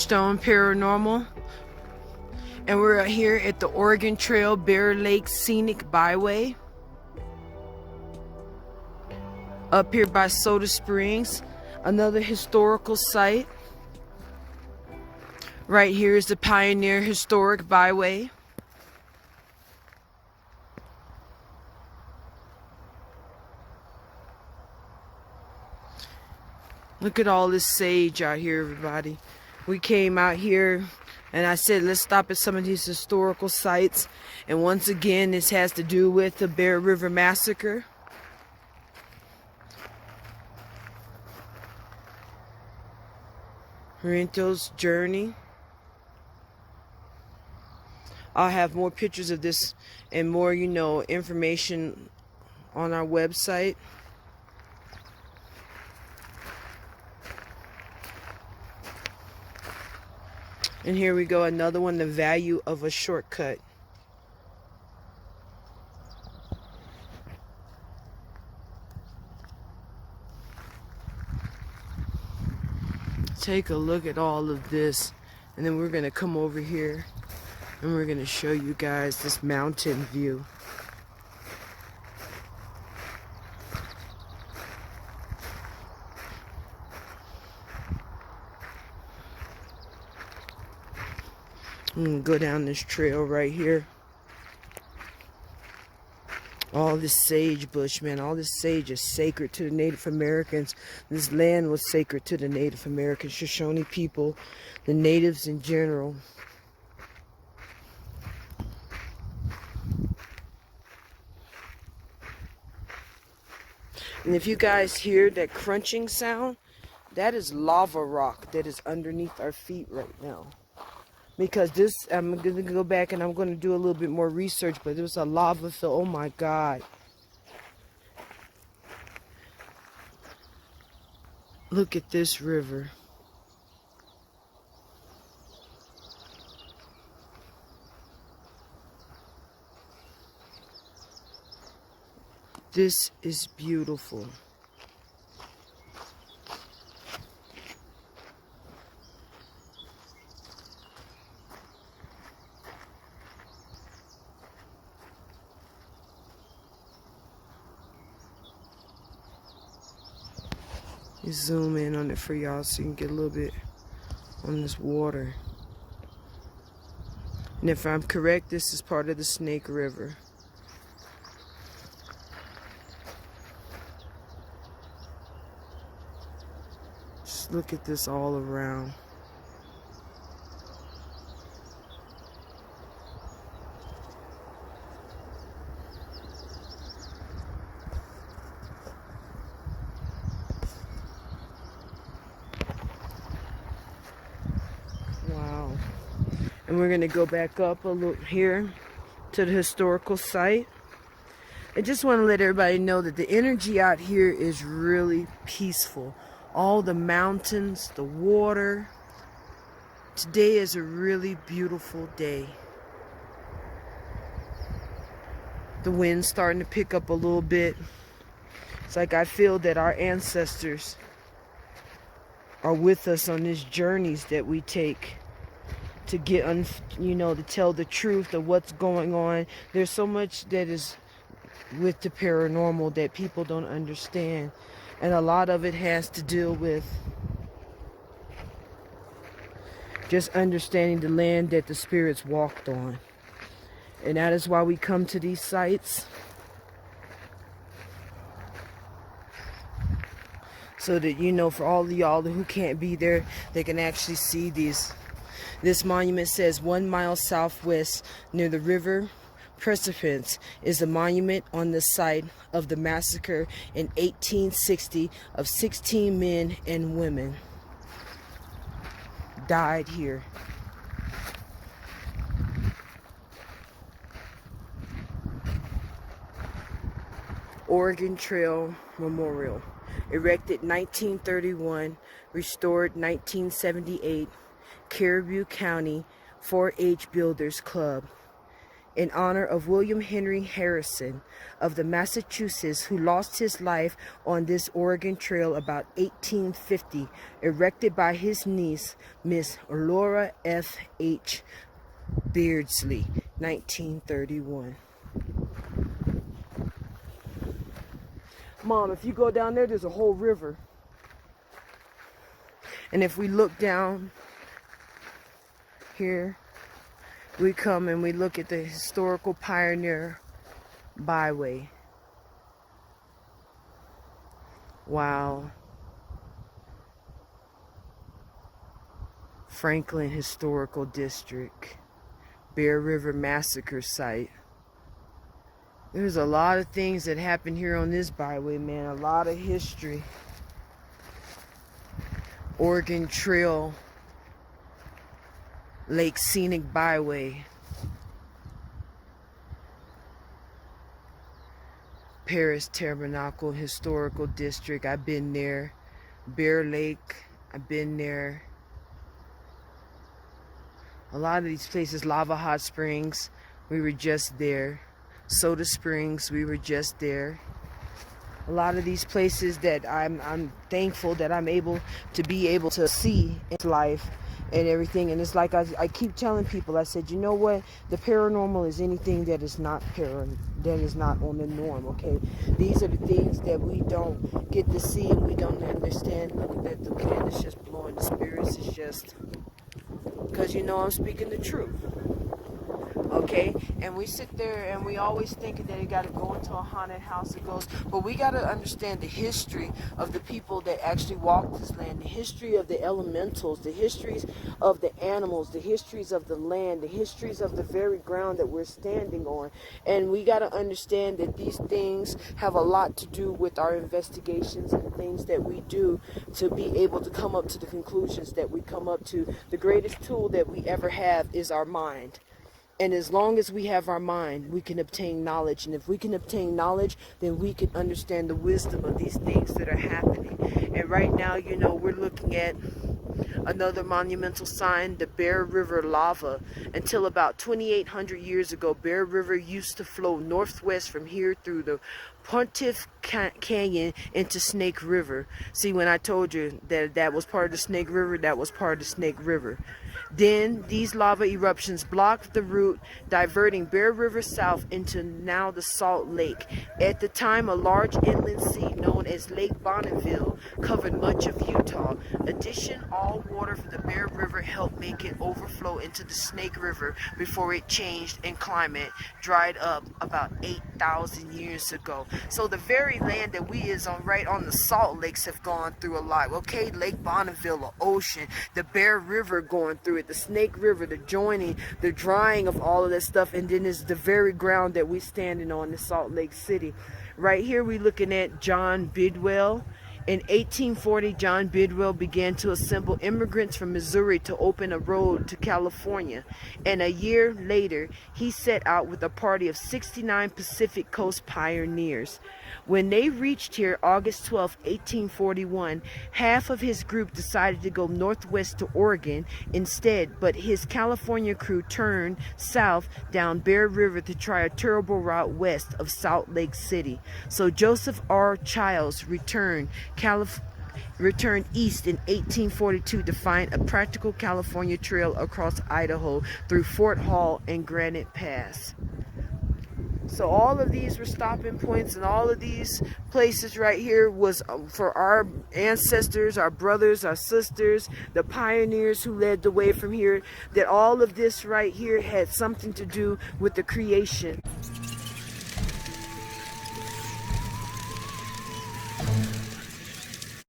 Stone Paranormal, and we're here at the Oregon Trail Bear Lake Scenic Byway, up here by Soda Springs, another historical site. Right here is the Pioneer Historic Byway. Look at all this sage out here, everybody. We came out here and I said, let's stop at some of these historical sites. And once again, this has to do with the Bear River Massacre. Rento's journey. I'll have more pictures of this and more, information on our website. And here we go, another one, the value of a shortcut. Take a look at all of this, and then we're going to come over here and we're going to show you guys this mountain view. I'm going to go down this trail right here. All this sagebush, man, all this sage is sacred to the Native Americans. This land was sacred to the Native Americans, Shoshone people, the natives in general. And if you guys hear that crunching sound, that is lava rock that is underneath our feet right now. Because this, I'm going to go back and I'm going to do a little bit more research, but there's a lava fill. Oh my God. Look at this river. This is beautiful. Zoom in on it for y'all so you can get a little bit on this water. And if I'm correct, this is part of the Snake River. Just look at this all around. And we're going to go back up a little here to the historical site. I just want to let everybody know that the energy out here is really peaceful. All the mountains, the water. Today is a really beautiful day. The wind's starting to pick up a little bit. It's like I feel that our ancestors are with us on these journeys that we take to get, to tell the truth of what's going on. There's so much that is with the paranormal that people don't understand. And a lot of it has to deal with just understanding the land that the spirits walked on. And that is why we come to these sites. So that, for all of y'all who can't be there, they can actually see these. This monument says 1 mile southwest near the river precipice is a monument on the site of the massacre in 1860 of 16 men and women died here. Oregon Trail Memorial, erected 1931, restored 1978. Caribou County 4-H Builders Club, in honor of William Henry Harrison of the Massachusetts, who lost his life on this Oregon Trail about 1850, erected by his niece, Miss Laura F. H. Beardsley, 1931. Mom, if you go down there, there's a whole river. And if we look down here, we come and we look at the historical pioneer Byway. Wow. Franklin Historical District. Bear River Massacre Site. There's a lot of things that happen here on this byway, man. A lot of history. Oregon Trail, Lake Scenic Byway, Paris Tabernacle Historical District, I've been there. Bear Lake, I've been there. A lot of these places, Lava Hot Springs, we were just there. Soda Springs, we were just there. A lot of these places that I'm thankful that I'm able to see in life and everything. And it's like I keep telling people, I said, you know what, the paranormal is anything that is not that is not on the norm. Okay, these are the things that we don't get to see and we don't understand. That the wind is just blowing, the spirits is just, because you know I'm speaking the truth. Okay, and we sit there and we always think that it got to go into a haunted house. It goes, but we got to understand the history of the people that actually walked this land, the history of the elementals, the histories of the animals, the histories of the land, the histories of the very ground that we're standing on. And we got to understand that these things have a lot to do with our investigations and things that we do to be able to come up to the conclusions that we come up to. The greatest tool that we ever have is our mind. And as long as we have our mind, we can obtain knowledge. And if we can obtain knowledge, then we can understand the wisdom of these things that are happening. And right now, you know, we're looking at another monumental sign, the Bear River lava. Until about 2,800 years ago, Bear River used to flow northwest from here through the Pontiff Canyon into Snake River. See, when I told you that that was part of the Snake River, that was part of the Snake River. Then these lava eruptions blocked the route, diverting Bear River south into now the Salt Lake. At the time, a large inland sea known as Lake Bonneville covered much of Utah. Addition, all water from the Bear River helped make it overflow into the Snake River before it changed and climate dried up about 8,000 years ago. So the very land that we is on, right on the Salt Lakes, have gone through a lot. Okay, Lake Bonneville, the ocean, the Bear River going through it, the Snake River, the joining, the drying of all of that stuff, and then it's the very ground that we standing on, the Salt Lake City. Right here we looking at John Bidwell. In 1840, John Bidwell began to assemble immigrants from Missouri to open a road to California. And a year later, he set out with a party of 69 Pacific Coast pioneers. When they reached here August 12, 1841, half of his group decided to go northwest to Oregon instead, but his California crew turned south down Bear River to try a terrible route west of Salt Lake City. So Joseph R. Childs returned east in 1842 to find a practical California trail across Idaho through Fort Hall and Granite Pass. So all of these were stopping points, and all of these places right here was for our ancestors, our brothers, our sisters, the pioneers who led the way from here, that all of this right here had something to do with the creation